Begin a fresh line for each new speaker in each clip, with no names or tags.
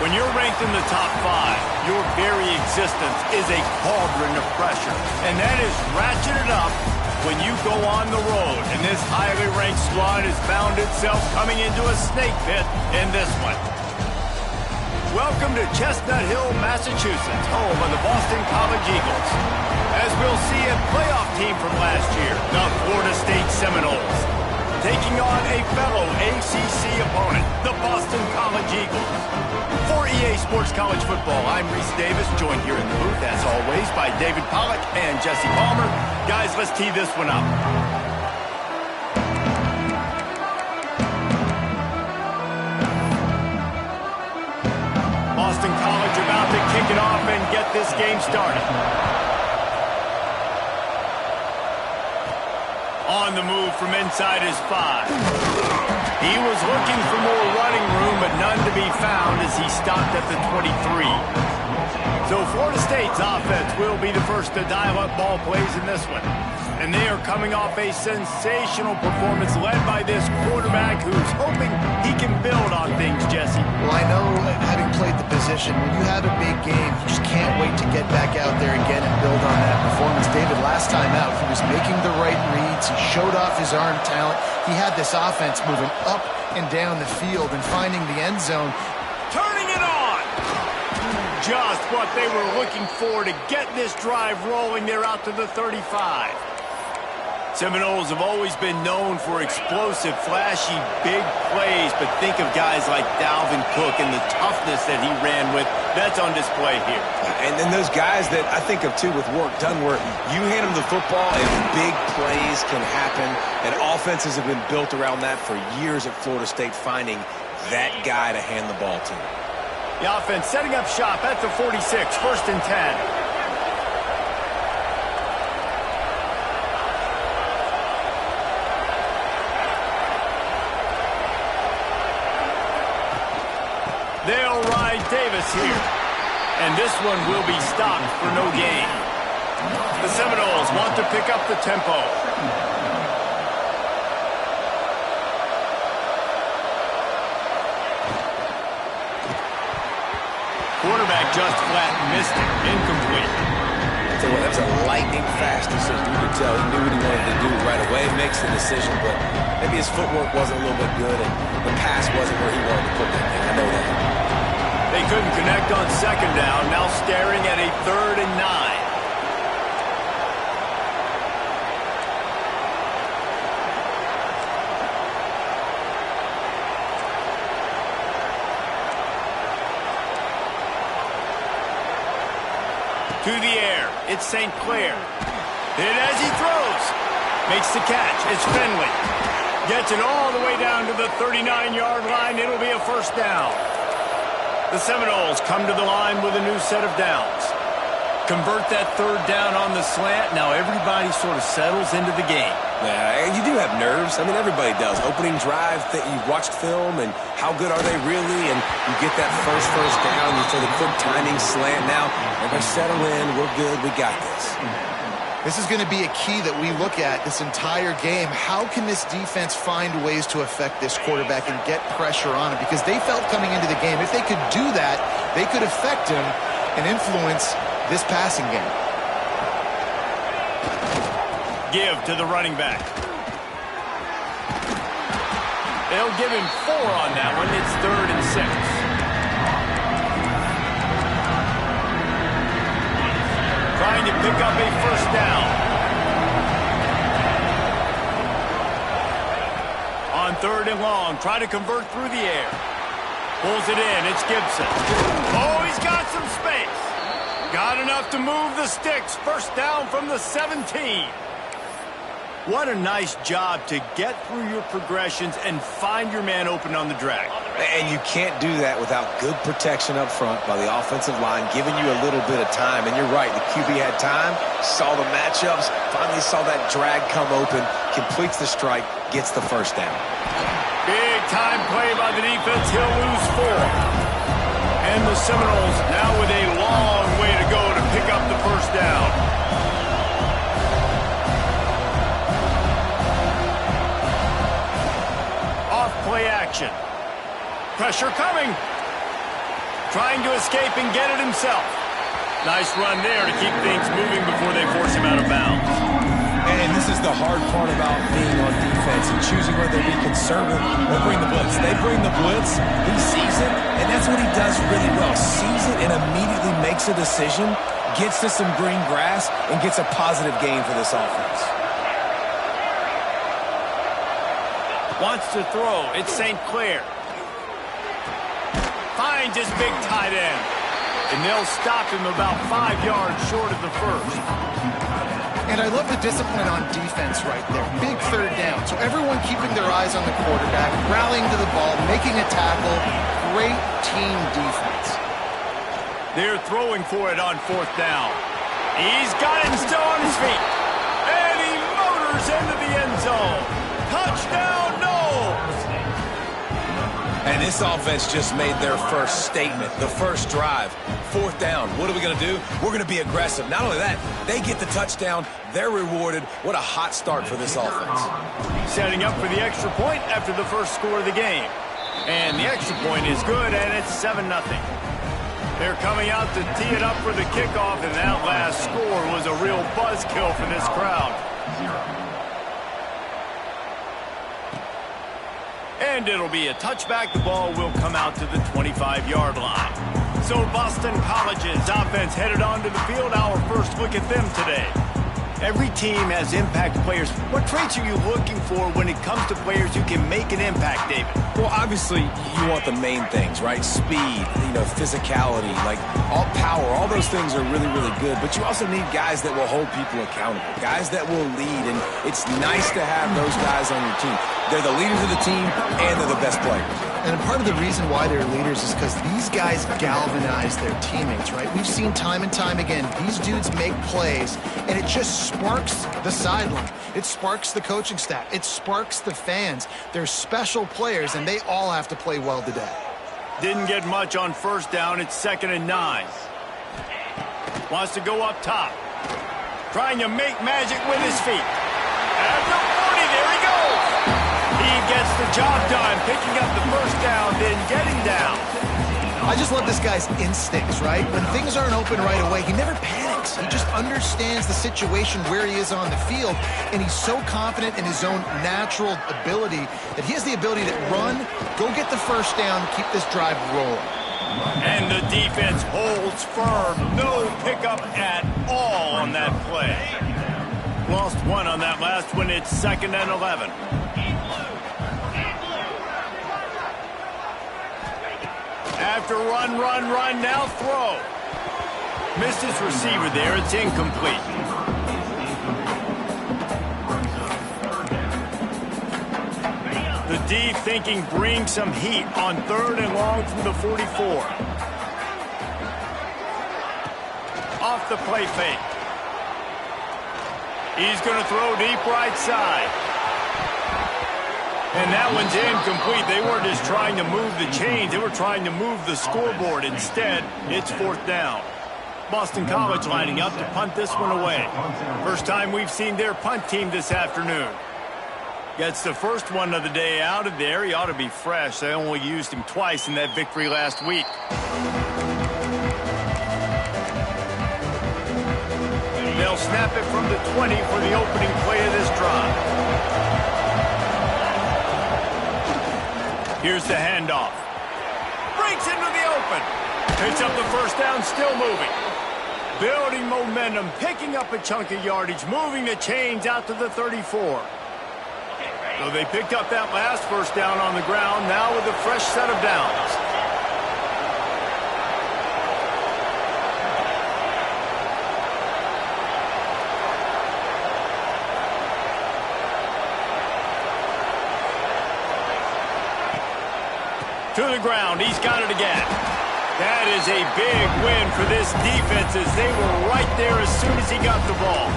When you're ranked in the top 5, your very existence is a cauldron of pressure. And that is ratcheted up when you go on the road. And this highly ranked squad has found itself coming into a snake pit in this one. Welcome to Chestnut Hill, Massachusetts, home of the Boston College Eagles. As we'll see a playoff team from last year, the Florida State Seminoles, taking on a fellow ACC opponent, the Boston College Eagles. For EA Sports College Football, I'm Reese Davis, joined here in the booth, as always, by David Pollack and Jesse Palmer. Guys, let's tee this one up. Boston College about to kick it off and get this game started. On the move from inside his 5. He was looking for more running room, but none to be found as he stopped at the 23. So Florida State's offense will be the first to dial up ball plays in this one. And they are coming off a sensational performance led by this quarterback who's hoping he can build on things, Jesse.
Well, I know, having played the position, when you have a big game, you just can't wait to get back out there again and build on that performance. David, last time out, he was making the right reads. He showed off his arm talent. He had this offense moving up and down the field and finding the end zone.
Turning it on! Just what they were looking for to get this drive rolling. They're out to the 35. Seminoles have always been known for explosive, flashy, big plays, but think of guys like Dalvin Cook and the toughness that he ran with. That's on display here.
And then those guys that I think of, too, with work done, where you hand them the football and big plays can happen, and offenses have been built around that for years at Florida State, finding that guy to hand the ball to.
The offense setting up shop at the 46, 1st and 10. They'll ride Davis here. And this one will be stopped for no gain. The Seminoles want to pick up the tempo. Quarterback just flat missed it. Incomplete.
So that was a lightning-fast decision. You could tell he knew what he wanted to do right away. Makes the decision, but maybe his footwork wasn't a little bit good, and the pass wasn't where he wanted to put that thing. I know that.
They couldn't connect on 2nd down. Now staring at a 3rd and 9. To the air. It's St. Clair. Hit as he throws. Makes the catch. It's Finley. Gets it all the way down to the 39-yard line. It'll be a 1st down. The Seminoles come to the line with a new set of downs. Convert that 3rd down on the slant. Now everybody sort of settles into the game.
Yeah, you do have nerves. I mean, everybody does. Opening drive, you watched film, and how good are they really? And you get that first down. You throw the quick timing slant. Now, everybody settle in. We're good. We got this.
This is going to be a key that we look at this entire game. How can this defense find ways to affect this quarterback and get pressure on him? Because they felt coming into the game, if they could do that, they could affect him and influence this passing game.
Give to the running back. They'll give him 4 on that one. It's 3rd and 6. Trying to pick up a 1st down. On 3rd and long, try to convert through the air. Pulls it in, it's Gibson. Oh, he's got some space. Got enough to move the sticks. 1st down from the 17. What a nice job to get through your progressions and find your man open on the drag.
And you can't do that without good protection up front by the offensive line, giving you a little bit of time. And you're right, the QB had time, saw the matchups, finally saw that drag come open, completes the strike, gets the 1st down.
Big time play by the defense. He'll lose 4. And the Seminoles now with a long way to go to pick up the 1st down. Off play action. Pressure coming. trying to escape and get it himself. Nice run there to keep things moving before they force him out of bounds.
And this is the hard part about being on defense and choosing whether to be conservative or bring the blitz. They bring the blitz, he sees it, and that's what he does really well. Sees it and immediately makes a decision, gets to some green grass, and gets a positive gain for this offense.
Wants to throw. It's St. Clair. Finds his big tight end. And they'll stop him about 5 yards short of the first.
And I love the discipline on defense right there. Big third down. So everyone keeping their eyes on the quarterback, rallying to the ball, making a tackle. Great team defense.
They're throwing for it on 4th down. He's got it still on his feet. And he motors into the end zone. Touchdown, Knowles!
And this offense just made their first statement, the first drive. 4th down. What are we going to do? We're going to be aggressive. Not only that, they get the touchdown. They're rewarded. What a hot start for this offense.
Setting up for the extra point after the first score of the game. And the extra point is good, and it's 7-0. They're coming out to tee it up for the kickoff, and that last score was a real buzzkill for this crowd. And it'll be a touchback. The ball will come out to the 25-yard line. So Boston College's offense headed onto the field. Our first look at them today. Every team has impact players. What traits are you looking for when it comes to players who can make an impact, David?
Well, obviously, you want the main things, right? Speed, physicality, like all power. All those things are really, really good. But you also need guys that will hold people accountable, guys that will lead. And it's nice to have those guys on your team. They're the leaders of the team, and they're the best players.
And part of the reason why they're leaders is because these guys galvanize their teammates, right? We've seen time and time again, these dudes make plays, and it just sparks the sideline. It sparks the coaching staff. It sparks the fans. They're special players, and they all have to play well today.
Didn't get much on 1st down. It's 2nd and 9. Wants to go up top. Trying to make magic with his feet. At the 40, there he goes. He gets the job done, picking up the 1st down, then getting down.
I just love this guy's instincts, right? When things aren't open right away, he never panics. He just understands the situation where he is on the field, and he's so confident in his own natural ability that he has the ability to run, go get the 1st down, keep this drive rolling.
And the defense holds firm. No pickup at all on that play. Lost one on that last one. It's 2nd and 11. After run, now throw. Missed his receiver there. It's incomplete. The D thinking bring some heat on 3rd and long from the 44. Off the play fake. He's going to throw deep right side. And that one's incomplete. They weren't just trying to move the chains. They were trying to move the scoreboard. Instead, it's 4th down. Boston College lining up to punt this one away. First time we've seen their punt team this afternoon. Gets the first one of the day out of there. He ought to be fresh. They only used him twice in that victory last week. They'll snap it from the 20 for the opening play of this drive. Here's the handoff. Breaks into the open. Picks up the 1st down, still moving. Building momentum, picking up a chunk of yardage, moving the chains out to the 34. So they picked up that last 1st down on the ground, now with a fresh set of downs. To the ground, he's got it again. That is a big win for this defense as they were right there as soon as he got the ball.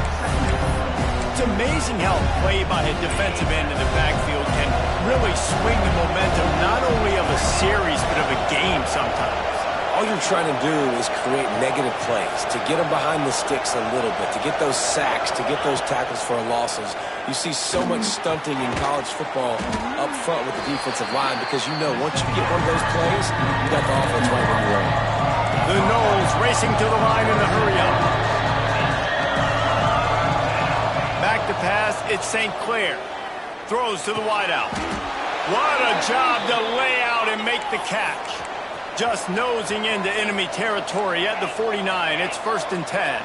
It's amazing how play by a defensive end in the backfield can really swing the momentum not only of a series but of a game sometimes.
All you're they're trying to do is create negative plays, to get them behind the sticks a little bit, to get those sacks, to get those tackles for losses. You see so much stunting in college football up front with the defensive line because you know once you get one of those plays, you got the offense right where you want.
The Noles racing to the line in the hurry-up. Back to pass, it's St. Clair. Throws to the wideout. What a job to lay out and make the catch. Just nosing into enemy territory at the 49. It's 1st and 10.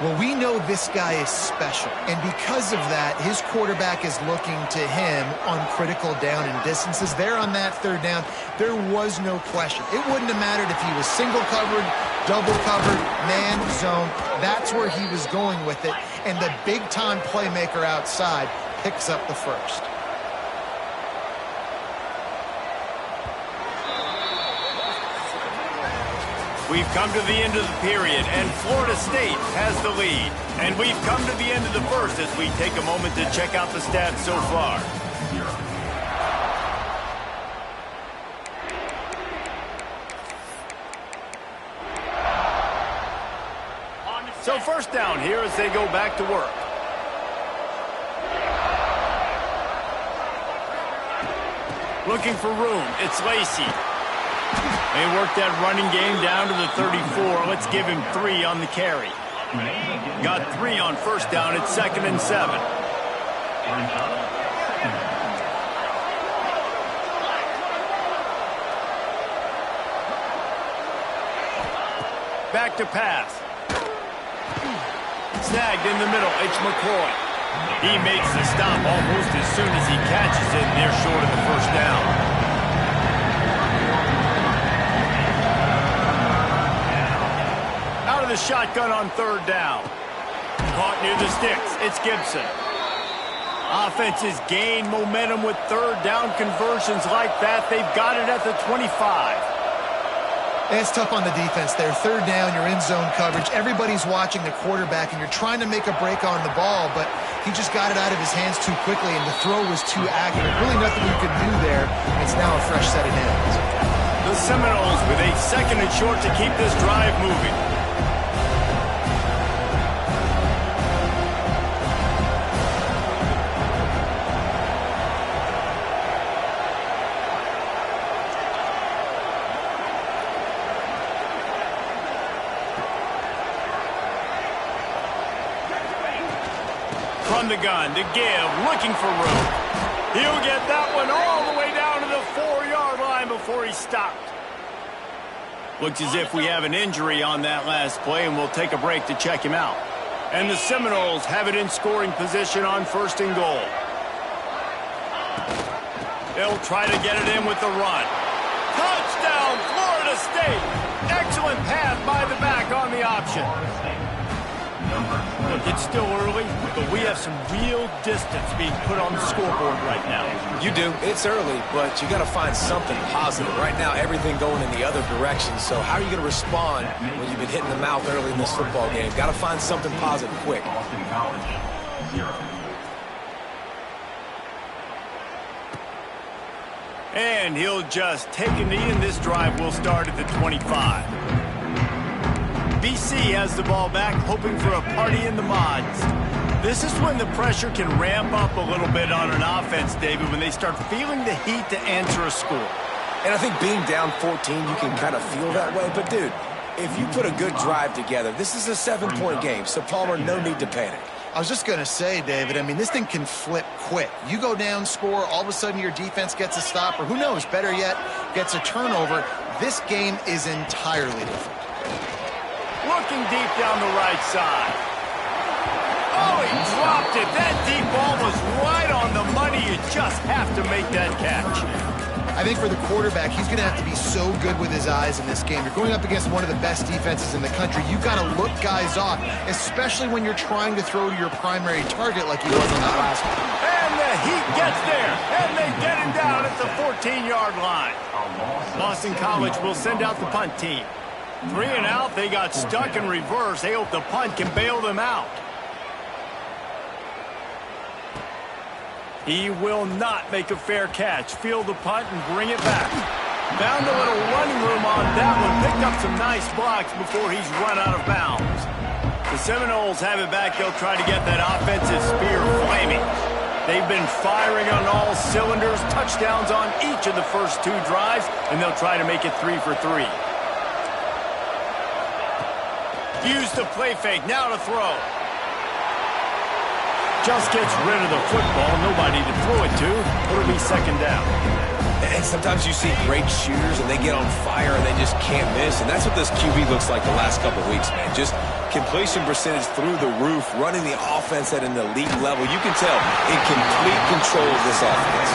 Well, we know this guy is special, and because of that, his quarterback is looking to him on critical down and distances. There on that 3rd down, there was no question. It wouldn't have mattered if he was single covered, double covered, man, zone. That's where he was going with it, and the big-time playmaker outside picks up the first.
We've come to the end of the period, and Florida State has the lead. And we've come to the end of the first as we take a moment to check out the stats so far. So 1st down here as they go back to work. Looking for room, it's Lacey. They work that running game down to the 34. Let's give him 3 on the carry. Got 3 on 1st down. It's 2nd and 7. Back to pass. Snagged in the middle. It's McCoy. He makes the stop almost as soon as he catches it. They're short of the 1st down. The shotgun on 3rd down. Caught near the sticks. It's Gibson. Offenses gain momentum with 3rd down conversions like that. They've got it at the 25.
And it's tough on the defense there. 3rd down, you're in zone coverage. Everybody's watching the quarterback, and you're trying to make a break on the ball, but he just got it out of his hands too quickly, and the throw was too accurate. Really nothing you could do there. It's now a fresh set of hands.
The Seminoles with a 2nd and short to keep this drive moving. From the gun to give, looking for room. He'll get that one all the way down to the 4-yard line before he stopped. Looks as if we have an injury on that last play, and we'll take a break to check him out. And the Seminoles have it in scoring position on 1st and goal. They'll try to get it in with the run. Touchdown, Florida State! Excellent pass by the back on the option. Look, it's still early, but we have some real distance being put on the scoreboard right now.
You do. It's early, but you got to find something positive. Right now, everything going in the other direction. So how are you going to respond when you've been hitting the mouth early in this football game? Got to find something positive quick.
And he'll just take a knee, and this drive will start at the 25. BC has the ball back, hoping for a party in the mods. This is when the pressure can ramp up a little bit on an offense, David, when they start feeling the heat to answer a score.
And I think being down 14, you can kind of feel that way. But, dude, if you put a good drive together, this is a 7-point game. So, Palmer, no need to panic.
I was just going to say, David, I mean, this thing can flip quick. You go down, score, all of a sudden your defense gets a stop, or who knows, better yet, gets a turnover. This game is entirely different.
Looking deep down the right side. Oh, he dropped it. That deep ball was right on the money. You just have to make that catch.
I think for the quarterback, he's going to have to be so good with his eyes in this game. You're going up against one of the best defenses in the country. You've got to look guys off, especially when you're trying to throw to your primary target like he was on that last one.
And the heat gets there, and they get him down at the 14-yard line. Boston College will send out the punt team. 3 and out, they got stuck in reverse. They hope the punt can bail them out. He will not make a fair catch. Field the punt and bring it back. Found a little running room on that one. Picked up some nice blocks before he's run out of bounds. The Seminoles have it back. They'll try to get that offensive spear flaming. They've been firing on all cylinders. Touchdowns on each of the first 2 drives, and they'll try to make it 3 for 3. Use the play fake. Now to throw. Just gets rid of the football. Nobody to throw it to. It'll be second down.
And sometimes you see great shooters, and they get on fire, and they just can't miss. And that's what this QB looks like the last couple weeks, man. Just completion percentage through the roof, running the offense at an elite level. You can tell in complete control of this offense.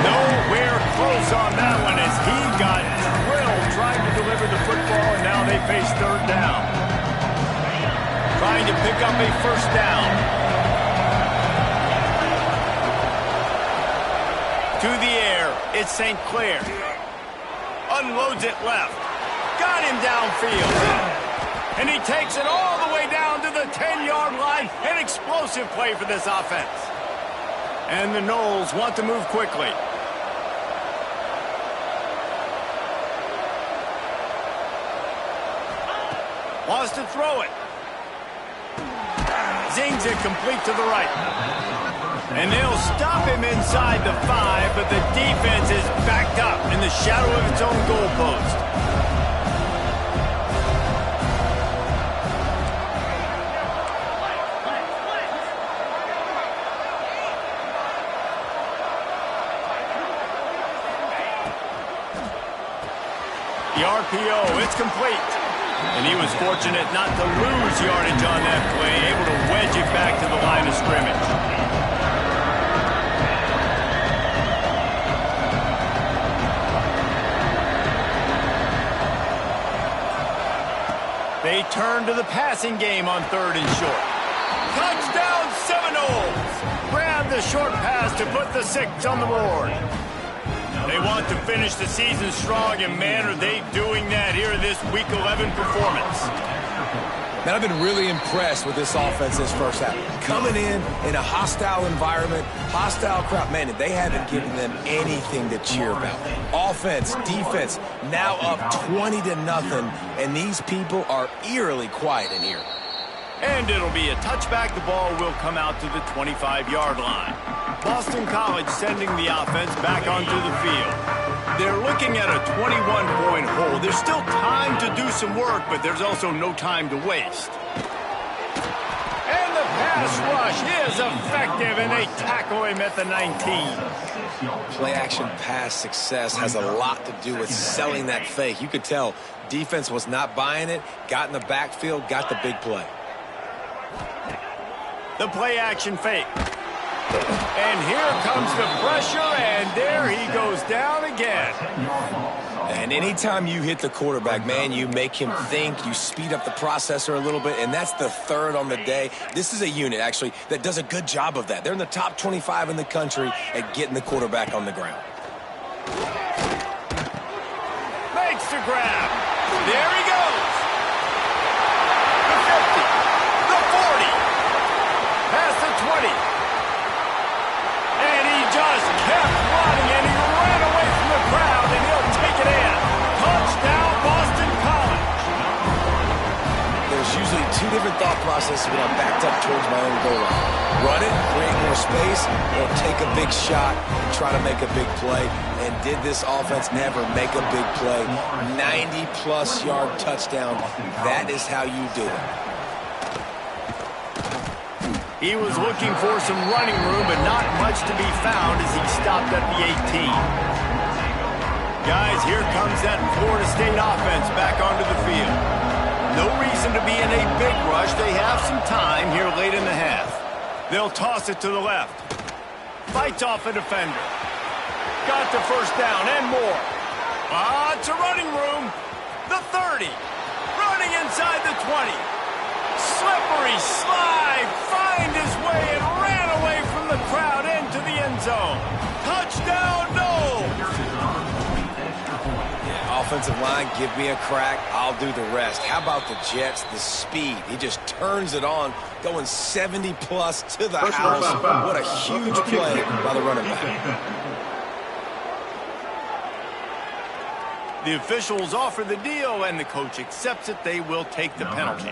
Nowhere close on that one as he got drilled trying to deliver the football, and now they face third down. Trying to pick up a first down. To the air, it's St. Clair. Unloads it left. Got him downfield. And he takes it all the way down to the 10-yard line. An explosive play for this offense. And the Noles want to move quickly. Wants to throw it. Zings it complete to the right. And they'll stop him inside the 5, but the defense is backed up in the shadow of its own goalpost. The RPO, it's complete. And he was fortunate not to lose yardage on that play, able to wedge it back to the line of scrimmage. They turn to the passing game on 3rd and short. Touchdown Seminoles! Grab the short pass to put the 6 on the board. They want to finish the season strong, and man, are they doing that here in this Week 11 performance.
Man, I've been really impressed with this offense this first half. Coming in a hostile environment, hostile crowd, man, they haven't given them anything to cheer about. Offense, defense, now up 20-0, and these people are eerily quiet in here.
And it'll be a touchback. The ball will come out to the 25-yard line. Boston College sending the offense back onto the field. They're looking at a 21-point hole. There's still time to do some work, but there's also no time to waste. And the pass rush is effective, and they tackle him at the 19.
Play-action pass success has a lot to do with selling that fake. You could tell defense was not buying it, got in the backfield, got the big play.
The play-action fake. And here comes the pressure, and there he goes down again.
And anytime you hit the quarterback, man, you make him think, you speed up the processor a little bit, and that's the 3rd on the day. This is a unit, actually, that does a good job of that. They're in the top 25 in the country at getting the quarterback on the ground.
Makes the grab. There he goes. The 50, the 40, past the 20. And he just kept running, and he ran away from the crowd, and he'll take it in. Touchdown, Boston College.
There's usually 2 different thought processes when I'm backed up towards my own goal line. Run it, create more space, or take a big shot and try to make a big play. And did this offense ever make a big play? 90-plus yard touchdown. That is how you do it.
He was looking for some running room, but not much to be found as he stopped at the 18. Guys, here comes that Florida State offense back onto the field. No reason to be in a big rush. They have some time here late in the half. They'll toss it to the left. Fights off a defender. Got the first down and more. It's a running room. The 30. Running inside the 20. Slippery slide. Find his way and ran away from the crowd into the end zone. Touchdown, Noles.
Offensive line, give me a crack. I'll do the rest. How about the Jets? The speed. He just turns it on, going 70-plus to the house. What a huge play by the running back.
The officials offer the deal, and the coach accepts it. They will take the penalty.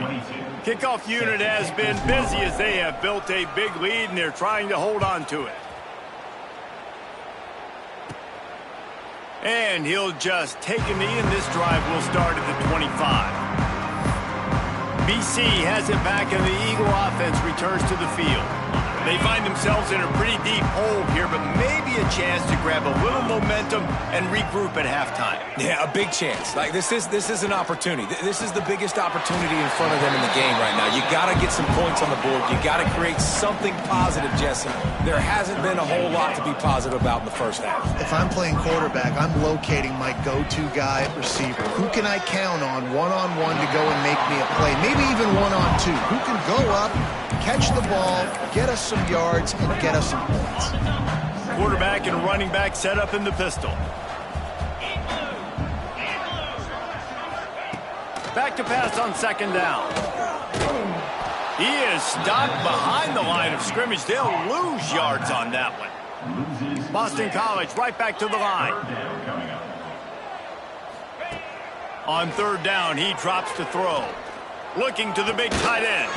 Kickoff unit has been busy as they have built a big lead, and they're trying to hold on to it. And he'll just take a knee, and this drive will start at the 25. BC has it back, and the Eagle offense returns to the field. They find themselves in a pretty deep hole here, but maybe a chance to grab a little momentum and regroup at halftime.
Yeah, a big chance. Like this is an opportunity. This is the biggest opportunity in front of them in the game right now. You got to get some points on the board. You got to create something positive, Jesse. There hasn't been a whole lot to be positive about in the first half.
If I'm playing quarterback, I'm locating my go-to guy at receiver. Who can I count on one-on-one to go and make me a play? Maybe even one-on-two. Who can go up, catch the ball, get us some yards, and get us some points.
Quarterback and running back set up in the pistol. Back to pass on second down. He is stopped behind the line of scrimmage. They'll lose yards on that one. Boston College right back to the line. On third down, he drops to throw. Looking to the big tight end.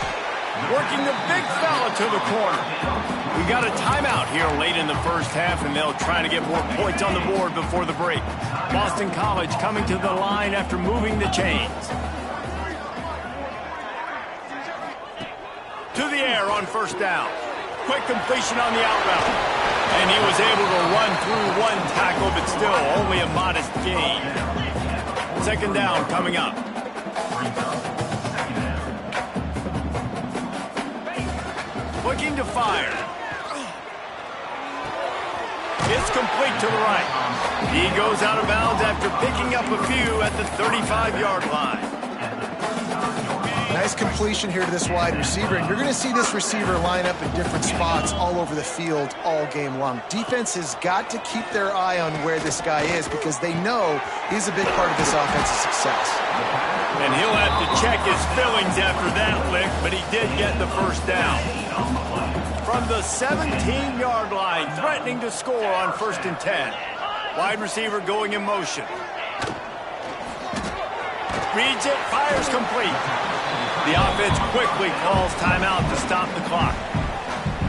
Working the big fella to the corner. We got a timeout here late in the first half, and they'll try to get more points on the board before the break. Boston College coming to the line after moving the chains. To the air on first down. Quick completion on the out route. And he was able to run through one tackle, but still only a modest gain. Second down coming up. Looking to fire. It's complete to the right. He goes out of bounds after picking up a few at the 35-yard line.
Nice completion here to this wide receiver, and you're going to see this receiver line up in different spots all over the field all game long. Defense has got to keep their eye on where this guy is because they know he's a big part of this offense's success.
And he'll have to check his fillings after that lick, but he did get the first down. From the 17-yard line, threatening to score on 1st and 10. Wide receiver going in motion. Reads it, fires complete. The offense quickly calls timeout to stop the clock.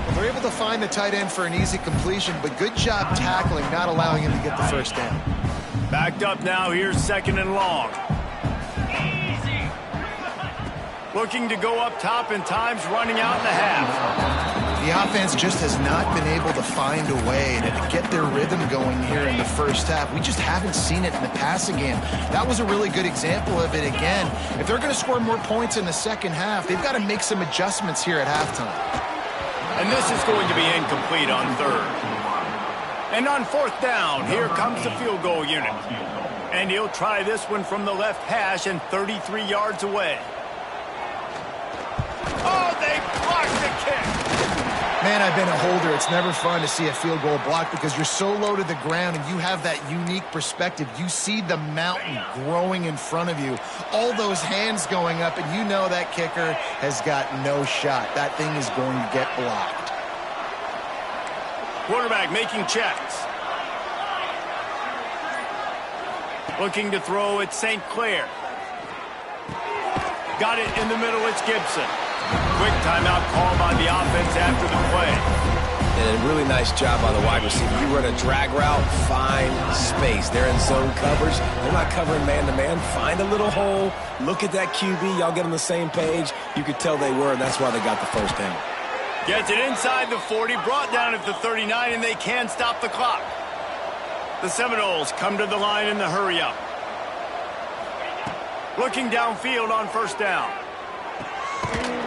Well, they're able to find the tight end for an easy completion, but good job tackling, not allowing him to get the first down.
Backed up now, here's second and long. Looking to go up top, and time's running out in the half.
The offense just has not been able to find a way to get their rhythm going here in the first half. We just haven't seen it in the passing game. That was a really good example of it again. If they're going to score more points in the second half, they've got to make some adjustments here at halftime.
And this is going to be incomplete on third. And on fourth down, here comes the field goal unit. And he'll try this one from the left hash and 33 yards away. Oh, they blocked the kick.
Man, I've been a holder. It's never fun to see a field goal block because you're so low to the ground and you have that unique perspective. You see the mountain growing in front of you, all those hands going up, and you know that kicker has got no shot. That thing is going to get blocked.
Quarterback making checks. Looking to throw at St. Clair. Got it in the middle. It's Gibson. Quick timeout call by the offense after the play.
And a really nice job by the wide receiver. You run a drag route, find space. They're in zone coverage. They're not covering man-to-man. Find a little hole. Look at that QB. Y'all get on the same page. You could tell they were, and that's why they got the first down.
Gets it inside the 40, brought down at the 39, and they can stop the clock. The Seminoles come to the line in the hurry-up. Looking downfield on first down.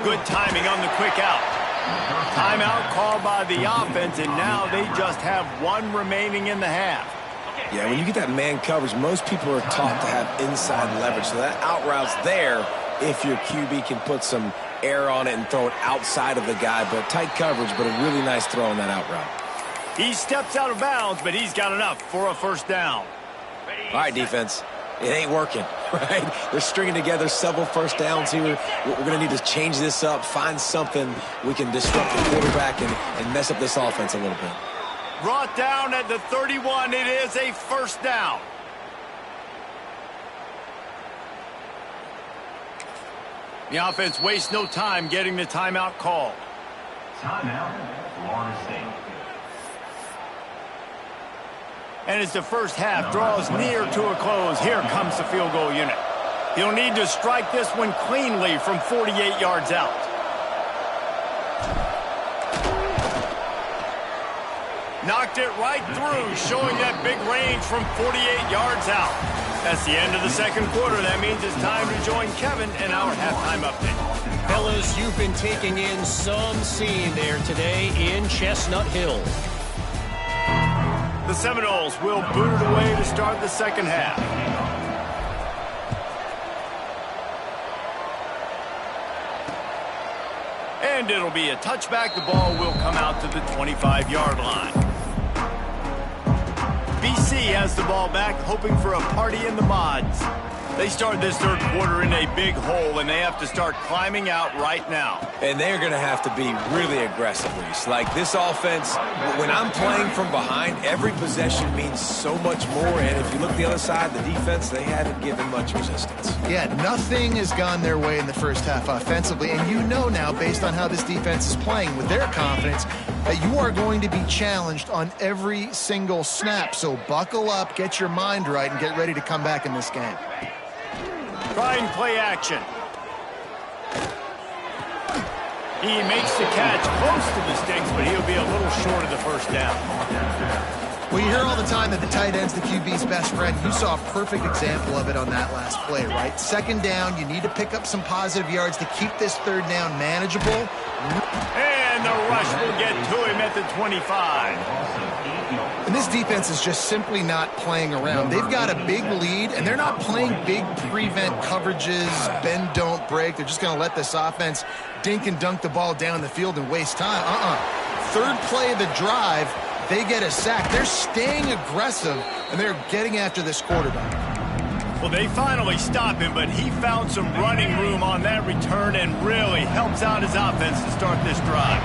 Good timing on the quick out. Timeout called by the offense, and now they just have one remaining in the half.
Yeah, when you get that man coverage, most people are taught to have inside leverage. So that out route's there if your QB can put some air on it and throw it outside of the guy. But tight coverage, but a really nice throw on that out route.
He steps out of bounds, but he's got enough for a first down.
All right, defense. It ain't working, right? They're stringing together several first downs here. We're going to need to change this up, find something we can disrupt the quarterback and mess up this offense a little bit.
Brought down at the 31. It is a first down. The offense wastes no time getting the timeout called.
Timeout, Florida State.
And as the first half draws near to a close, here comes the field goal unit. He'll need to strike this one cleanly from 48 yards out. Knocked it right through, showing that big range from 48 yards out. That's the end of the second quarter. That means it's time to join Kevin in our halftime update.
Fellas, you've been taking in some scene there today in Chestnut Hill.
The Seminoles will boot it away to start the second half. And it'll be a touchback. The ball will come out to the 25-yard line. BC has the ball back, hoping for a party in the mods. They start this third quarter in a big hole, and they have to start climbing out right now.
And they're going to have to be really aggressive, Reese. Like this offense, when I'm playing from behind, every possession means so much more. And if you look the other side, the defense, they haven't given much resistance.
Yeah, nothing has gone their way in the first half offensively. And you know now, based on how this defense is playing with their confidence, that you are going to be challenged on every single snap. So buckle up, get your mind right, and get ready to come back in this game.
Trying play action. He makes the catch close to the sticks, but he'll be a little short of the first down.
Well, you hear all the time that the tight end's the QB's best friend. You saw a perfect example of it on that last play, right? Second down, you need to pick up some positive yards to keep this third down manageable.
And the rush will get to him at the 25.
And this defense is just simply not playing around. They've got a big lead, and they're not playing big prevent coverages, bend, don't break. They're just going to let this offense dink and dunk the ball down the field and waste time. Third play of the drive, they get a sack. They're staying aggressive, and they're getting after this quarterback.
Well, they finally stop him, but he found some running room on that return and really helps out his offense to start this drive.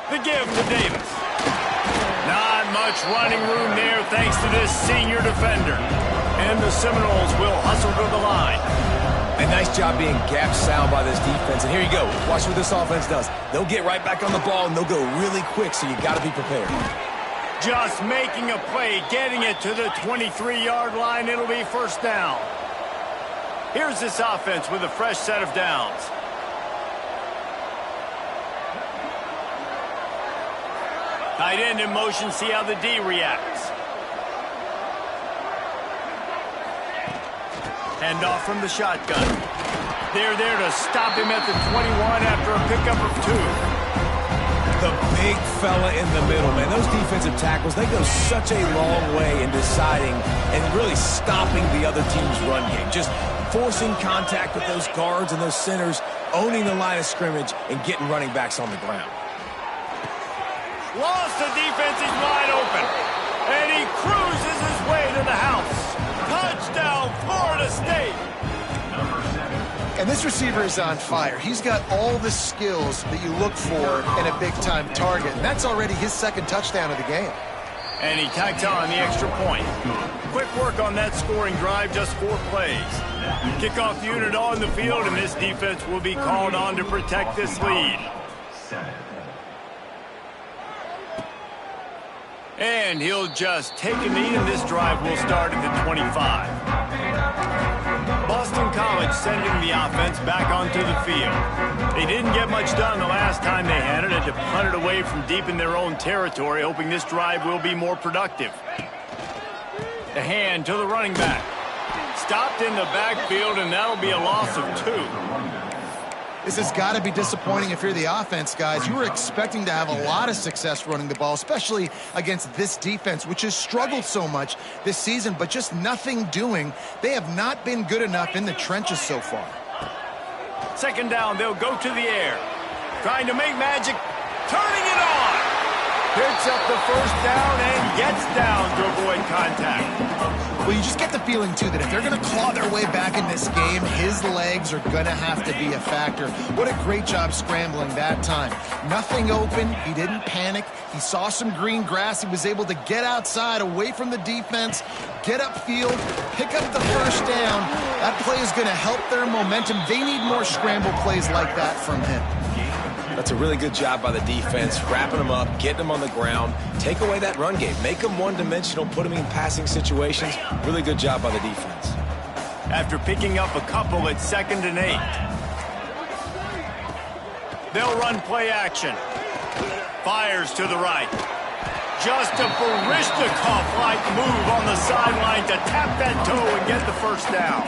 The give to Davis. Not much running room there thanks to this senior defender. And the Seminoles will hustle to the line.
A nice job being gap sound by this defense. And here you go. Watch what this offense does. They'll get right back on the ball, and they'll go really quick, so you got to be prepared.
Just making a play, getting it to the 23-yard line. It'll be first down. Here's this offense with a fresh set of downs. Tight end in motion, see how the D reacts. Hand off from the shotgun. They're there to stop him at the 21 after a pickup of 2.
The big fella in the middle, man. Those defensive tackles, they go such a long way in deciding and really stopping the other team's run game. Just forcing contact with those guards and those centers, owning the line of scrimmage, and getting running backs on the ground.
Lost the defense, he's wide open. And he cruises his way to the house. Touchdown, Florida State.
And this receiver is on fire. He's got all the skills that you look for in a big-time target. And that's already his second touchdown of the game.
And he tacks on the extra point. Quick work on that scoring drive, just 4 plays. Kickoff unit on the field, and this defense will be called on to protect this lead. And he'll just take a knee, and this drive will start at the 25. Boston College sending the offense back onto the field. They didn't get much done the last time they had it, had to punt it away from deep in their own territory, hoping this drive will be more productive. The hand to the running back. Stopped in the backfield, and that'll be a loss of 2.
This has got to be disappointing if you're the offense, guys. You were expecting to have a lot of success running the ball, especially against this defense, which has struggled so much this season, but just nothing doing. They have not been good enough in the trenches so far.
Second down, they'll go to the air. Trying to make magic, turning it on. Picks up the first down and gets down to avoid contact.
Well, you just get the feeling, too, that if they're going to claw their way back in this game, his legs are going to have to be a factor. What a great job scrambling that time. Nothing open. He didn't panic. He saw some green grass. He was able to get outside, away from the defense, get upfield, pick up the first down. That play is going to help their momentum. They need more scramble plays like that from him.
That's a really good job by the defense, wrapping them up, getting them on the ground, take away that run game, make them one-dimensional, put them in passing situations. Really good job by the defense.
After picking up a couple at 2nd and 8. They'll run play action. Fires to the right. Just a Baryshnikov-like move on the sideline to tap that toe and get the first down.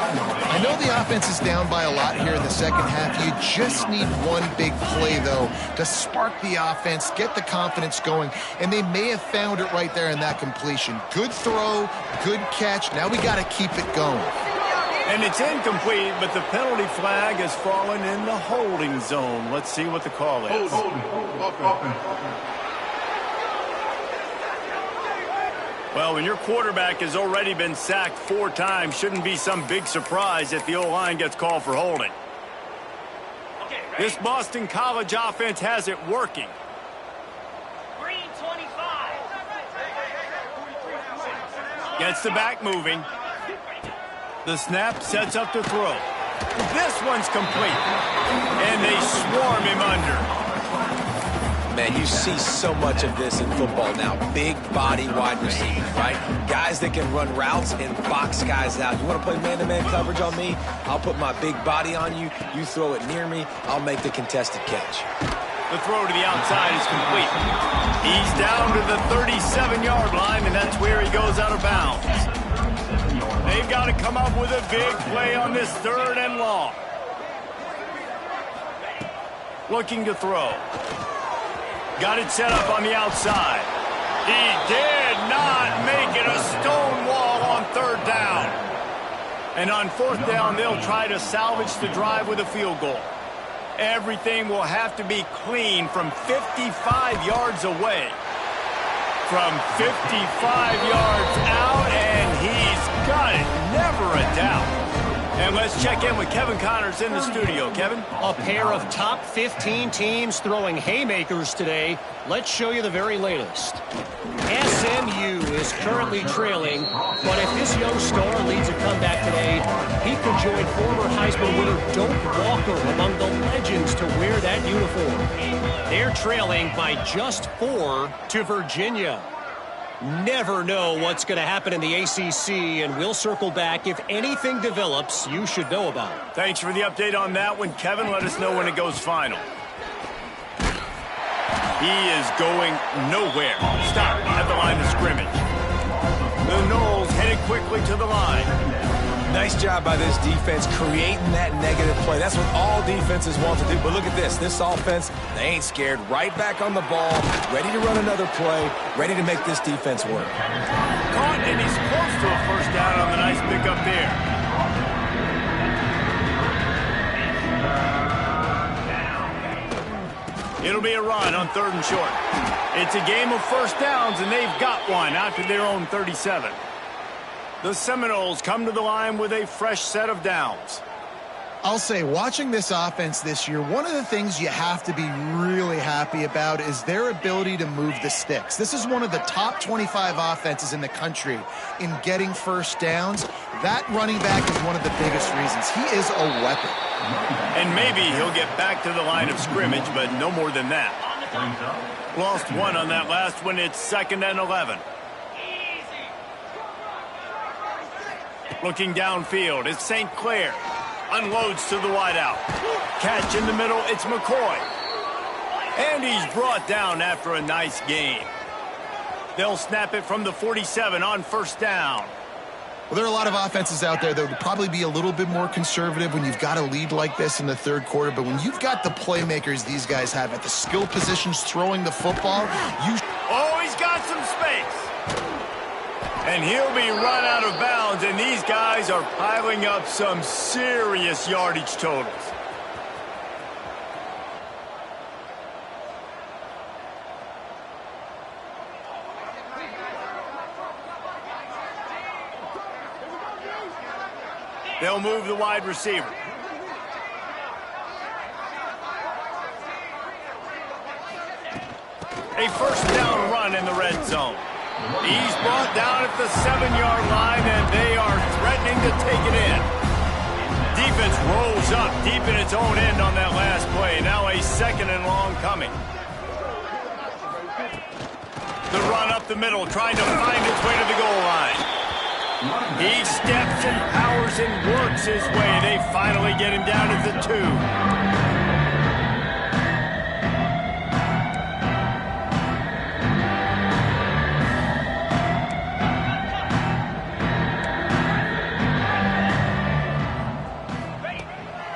I know the offense is down by a lot here in the second half. You just need one big play, though, to spark the offense, get the confidence going, and they may have found it right there in that completion. Good throw, good catch. Now we got to keep it going.
And it's incomplete, but the penalty flag has fallen in the holding zone. Let's see what the call is. Well, when your quarterback has already been sacked 4 times, shouldn't be some big surprise if the O-line gets called for holding. This Boston College offense has it working.
Green 25.
Gets the back moving. The snap sets up to throw. This one's complete. And they swarm him under.
Man, you see so much of this in football now. Big body wide receivers, right? Guys that can run routes and box guys out. You want to play man-to-man coverage on me? I'll put my big body on you. You throw it near me, I'll make the contested catch.
The throw to the outside is complete. He's down to the 37-yard line, and that's where he goes out of bounds. They've got to come up with a big play on this 3rd and long. Looking to throw. Got it set up on the outside. He did not make it a stone wall on 3rd down. And on 4th down, they'll try to salvage the drive with a field goal. Everything will have to be clean from 55 yards away. From 55 yards out, and he's got it. Never a doubt. And let's check in with Kevin Connors in the studio. Kevin?
A pair of top 15 teams throwing haymakers today. Let's show you the very latest. SMU is currently trailing, but if this young star leads a comeback today, he could join former Heisman winner Doak Walker among the legends to wear that uniform. They're trailing by just 4 to Virginia. Never know what's going to happen in the ACC, and we'll circle back if anything develops you should know about.
Thanks for the update on that one, Kevin. Let us know when it goes final. He is going nowhere. Stop at the line of scrimmage. The Noles headed quickly to the line.
Nice job by this defense creating that negative play. That's what all defenses want to do. But look at this. This offense, they ain't scared. Right back on the ball, ready to run another play, ready to make this defense work.
Caught, and he's close to a first down on the nice pickup there. It'll be a run on 3rd and short. It's a game of first downs, and they've got one out to their own 37. The Seminoles come to the line with a fresh set of downs.
I'll say, watching this offense this year, one of the things you have to be really happy about is their ability to move the sticks. This is one of the top 25 offenses in the country in getting first downs. That running back is one of the biggest reasons. He is a weapon.
And maybe he'll get back to the line of scrimmage, but no more than that. Lost one on that last one. It's 2nd and 11. Looking downfield, it's St. Clair. Unloads to the wideout. Catch in the middle, it's McCoy. And he's brought down after a nice gain. They'll snap it from the 47 on first down.
Well, there are a lot of offenses out there that would probably be a little bit more conservative when you've got a lead like this in the 3rd quarter. But when you've got the playmakers these guys have at the skill positions throwing the football,
Oh, he's got some space. And he'll be run out of bounds, and these guys are piling up some serious yardage totals. They'll move the wide receiver. A first down run in the red zone. He's brought down at the 7-yard line, and they are threatening to take it in. Defense rolls up deep in its own end on that last play. Now a 2nd and long coming. The run up the middle, trying to find its way to the goal line. He steps and powers and works his way. They finally get him down at the 2.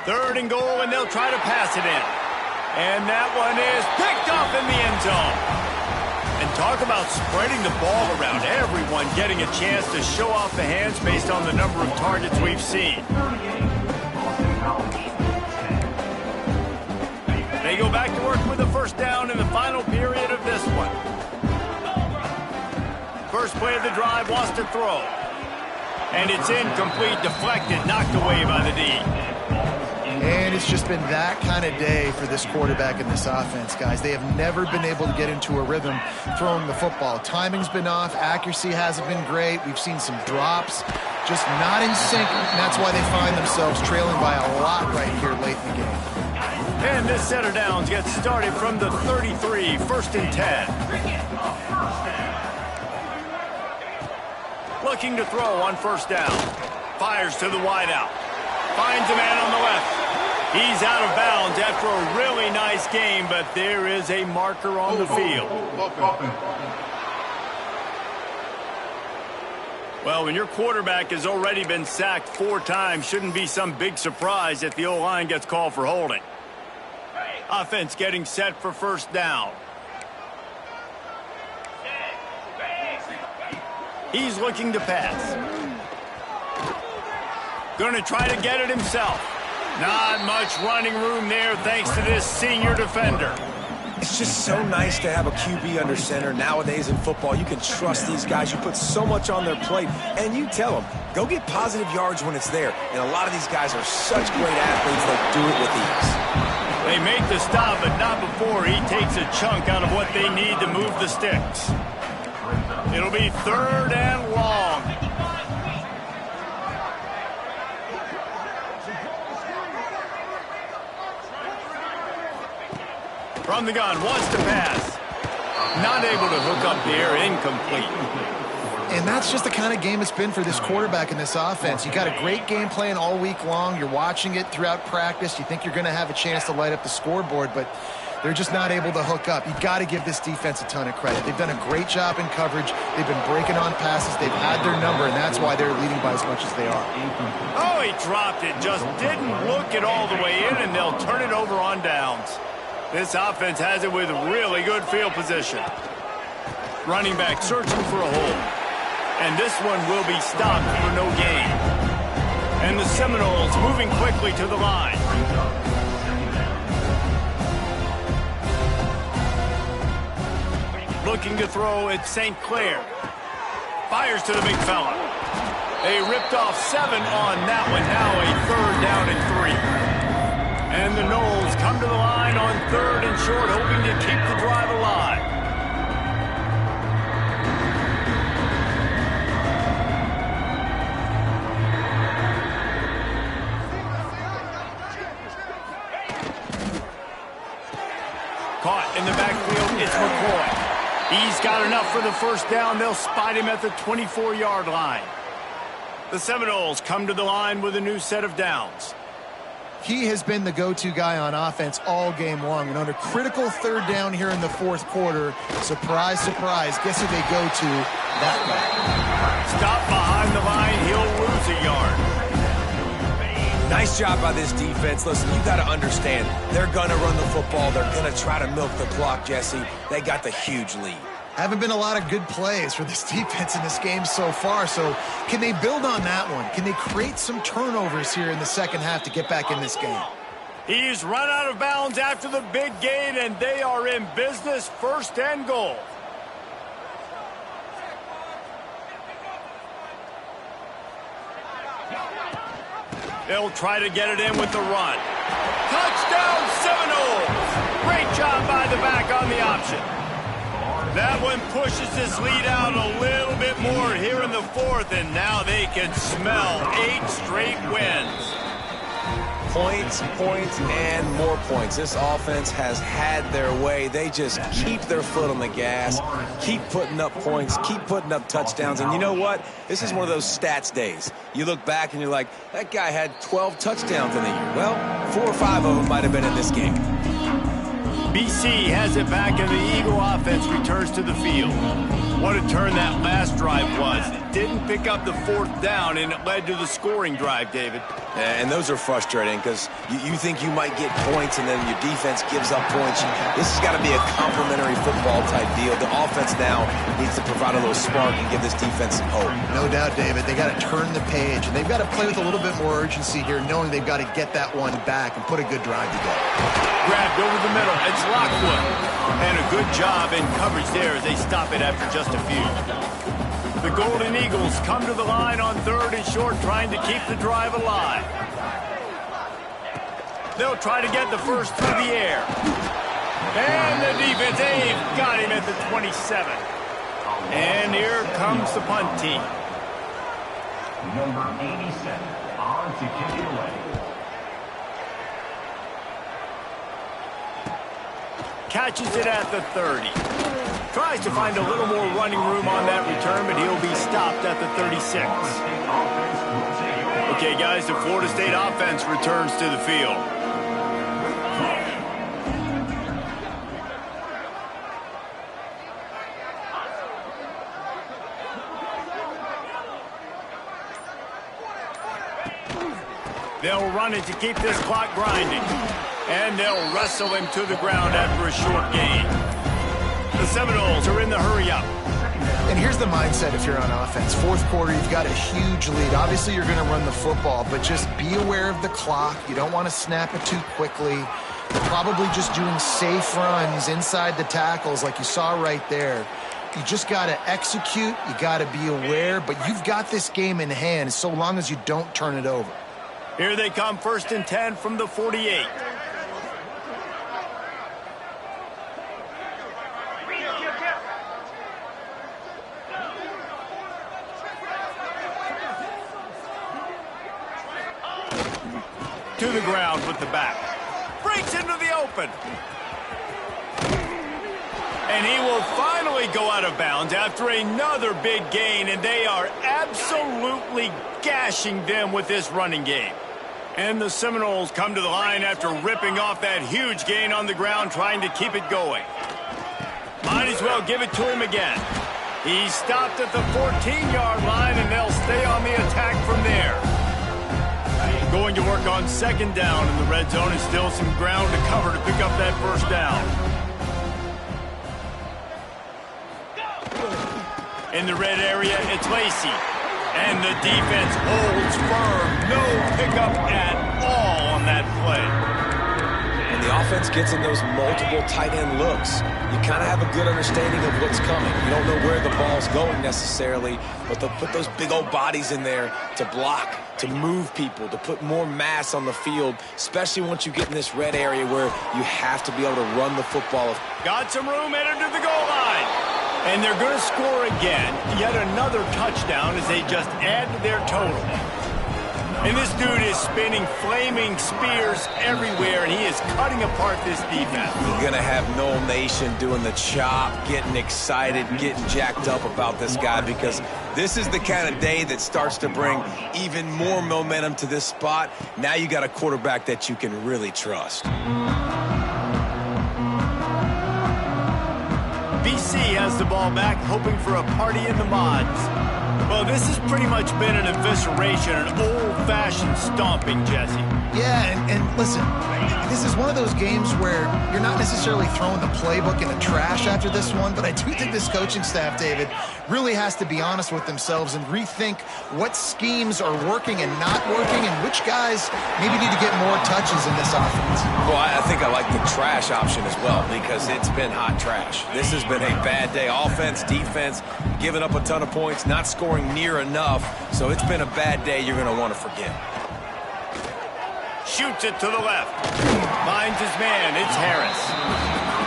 Third and goal, and they'll try to pass it in. And that one is picked off in the end zone. And talk about spreading the ball around. Everyone getting a chance to show off the hands based on the number of targets we've seen. They go back to work with a first down in the final period of this one. First play of the drive wants to throw. And it's incomplete, deflected, knocked away by the D.
And it's just been that kind of day for this quarterback and this offense, guys. They have never been able to get into a rhythm throwing the football. Timing's been off. Accuracy hasn't been great. We've seen some drops, just not in sync. And that's why they find themselves trailing by a lot right here late in the game.
And this set of downs gets started from the 33, 1st and 10. Looking to throw on first down. Fires to the wideout. Finds a man on the left. He's out of bounds after a really nice game, but there is a marker on the field. Well, when your quarterback has already been sacked 4 times, shouldn't be some big surprise if the O-line gets called for holding. Offense getting set for first down. He's looking to pass. Going to try to get it himself. Not much running room there thanks to this senior defender.
It's just so nice to have a QB under center. Nowadays in football, you can trust these guys. You put so much on their plate, and you tell them, go get positive yards when it's there. And a lot of these guys are such great athletes, they do it with ease.
They make the stop, but not before he takes a chunk out of what they need to move the sticks. It'll be 3rd and long. From the gun, wants to pass. Not able to hook up there, incomplete.
And that's just the kind of game it's been for this quarterback and this offense. You got a great game plan all week long. You're watching it throughout practice. You think you're going to have a chance to light up the scoreboard, but they're just not able to hook up. You've got to give this defense a ton of credit. They've done a great job in coverage. They've been breaking on passes. They've had their number, and that's why they're leading by as much as they are.
Oh, he dropped it. Just didn't look it all the way in, and they'll turn it over on downs. This offense has it with really good field position. Running back searching for a hole. And this one will be stopped for no gain. And the Seminoles moving quickly to the line. Looking to throw at St. Clair. Fires to the big fella. They ripped off 7 on that one. Now a 3rd down and 3. And the Noles come to the line on 3rd and short, hoping to keep the drive alive. Caught in the backfield, it's McCoy. He's got enough for the first down. They'll spot him at the 24-yard line. The Seminoles come to the line with a new set of downs.
He has been the go-to guy on offense all game long. And under critical 3rd down here in the 4th quarter, surprise, surprise, guess who they go to? That guy.
Stop behind the line. He'll lose a yard.
Nice job by this defense. Listen, you got to understand, they're going to run the football. They're going to try to milk the clock, Jesse. They got the huge lead.
Haven't been a lot of good plays for this defense in this game so far. So can they build on that one? Can they create some turnovers here in the second half to get back in this game?
He's run out of bounds after the big gain, and they are in business. 1st and goal. They'll try to get it in with the run. Touchdown Seminoles! Great job by the back on the option. That one pushes this lead out a little bit more here in the fourth, and now they can smell 8 straight wins.
Points, points, and more points. This offense has had their way. They just keep their foot on the gas, keep putting up points, keep putting up touchdowns. And you know what? This is one of those stats days. You look back and you're like, that guy had 12 touchdowns in the year. Well, 4 or 5 of them might have been in this game.
BC has it back, and the Eagle offense returns to the field. What a turn that last drive was. It didn't pick up the 4th down, and it led to the scoring drive, David.
And those are frustrating because you think you might get points, and then your defense gives up points. This has got to be a complementary football-type deal. The offense now needs to provide a little spark and give this defense some hope.
No doubt, David. They got to turn the page, and they've got to play with a little bit more urgency here, knowing they've got to get that one back and put a good drive together.
Grabbed over the middle. It's Lockwood. And a good job in coverage there as they stop it after just a few. The Golden Eagles come to the line on 3rd and short, trying to keep the drive alive. They'll try to get the first through the air. And the defense, they've got him at the 27. And here comes the punt team.
Number 87 on to kick it away.
Catches it at the 30. Tries to find a little more running room on that return, but he'll be stopped at the 36. Okay, guys, the Florida State offense returns to the field. They'll run it to keep this clock grinding. And they'll wrestle him to the ground after a short gain. The Seminoles are in the hurry-up.
And here's the mindset if you're on offense. 4th quarter, you've got a huge lead. Obviously, you're going to run the football, but just be aware of the clock. You don't want to snap it too quickly. You're probably just doing safe runs inside the tackles like you saw right there. You just got to execute. You got to be aware, but you've got this game in hand so long as you don't turn it over.
Here they come, 1st and 10 from the 48. To the ground with the back. Breaks into the open. And he will finally go out of bounds after another big gain, and they are absolutely gashing them with this running game. And the Seminoles come to the line after ripping off that huge gain on the ground, trying to keep it going. Might as well give it to him again. He stopped at the 14-yard line, and they'll stay on the attack from there. Going to work on 2nd down in the red zone, and still some ground to cover to pick up that 1st down. In the red area, it's Lacey. And the defense holds firm. No pickup at all on that play.
And the offense gets in those multiple tight end looks. You kind of have a good understanding of what's coming. You don't know where the ball's going necessarily, but they'll put those big old bodies in there to block, to move people, to put more mass on the field, especially once you get in this red area where you have to be able to run the football.
Got some room headed to the goal line. And they're going to score again. Yet another touchdown as they just add to their total. And this dude is spinning flaming spears everywhere, and he is cutting apart this defense.
You're going to have Noel Nation doing the chop, getting excited, getting jacked up about this guy, because this is the kind of day that starts to bring even more momentum to this spot. Now you got a quarterback that you can really trust.
BC has the ball back, hoping for a party in the mods. Well, this has pretty much been an evisceration, an old-fashioned stomping, Jesse.
Yeah, and listen, this is one of those games where you're not necessarily throwing the playbook in the trash after this one, but I do think this coaching staff, David, really has to be honest with themselves and rethink what schemes are working and not working, and which guys maybe need to get more touches in this offense.
Well, I think I like the trash option as well, because it's been hot trash. This has been a bad day. Offense, defense, giving up a ton of points, not scoring near enough. So it's been a bad day you're going to want to forget.
shoots it to the left. Finds his man. It's Harris.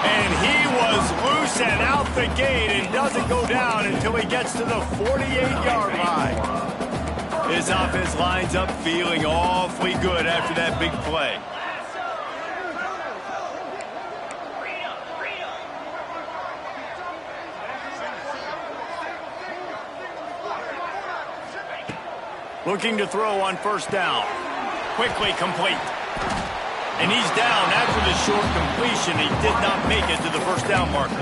And he was loose and out the gate and doesn't go down until he gets to the 48-yard line. His offense lines up feeling awfully good after that big play. Looking to throw on first down. Quickly complete. And he's down after the short completion. He did not make it to the first down marker.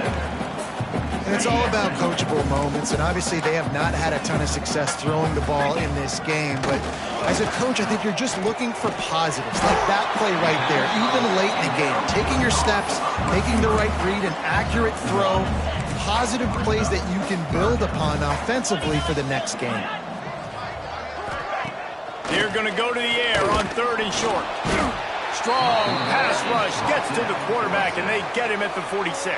And it's all about coachable moments, and obviously they have not had a ton of success throwing the ball in this game, but as a coach, I think you're just looking for positives, like that play right there, even late in the game. Taking your steps, making the right read, an accurate throw, positive plays that you can build upon offensively for the next game.
They're going to go to the air on 3rd and short. Strong pass rush gets to the quarterback, and they get him at the 46.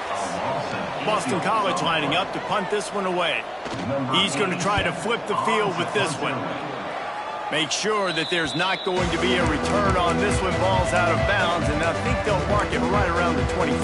Boston College lining up to punt this one away. He's going to try to flip the field with this one. Make sure that there's not going to be a return on this one. Ball's out of bounds, and I think they'll mark it right around the 25.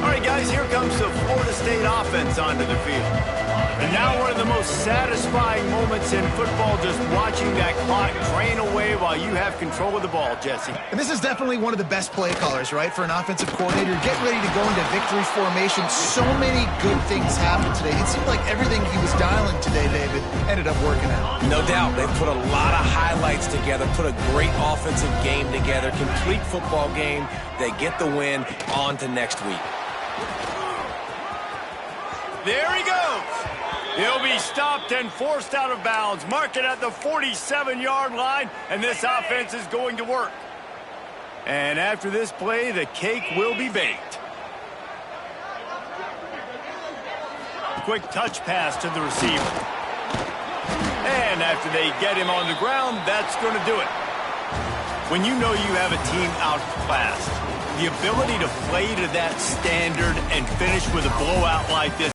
All right, guys, here comes the Florida State offense onto the field. And now one of the most satisfying moments in football, just watching that clock drain away while you have control of the ball, Jesse.
And this is definitely one of the best play callers, right, for an offensive coordinator. Getting ready to go into victory formation. So many good things happened today. It seemed like everything he was dialing today, David, ended up working out.
No doubt. They put a lot of highlights together, put a great offensive game together, complete football game. They get the win. On to next week.
There he goes. He'll be stopped and forced out of bounds. Mark it at the 47-yard line, and this offense is going to work. And after this play, the cake will be baked. Quick touch pass to the receiver. And after they get him on the ground, that's going to do it. When you know you have a team outclassed, the ability to play to that standard and finish with a blowout like this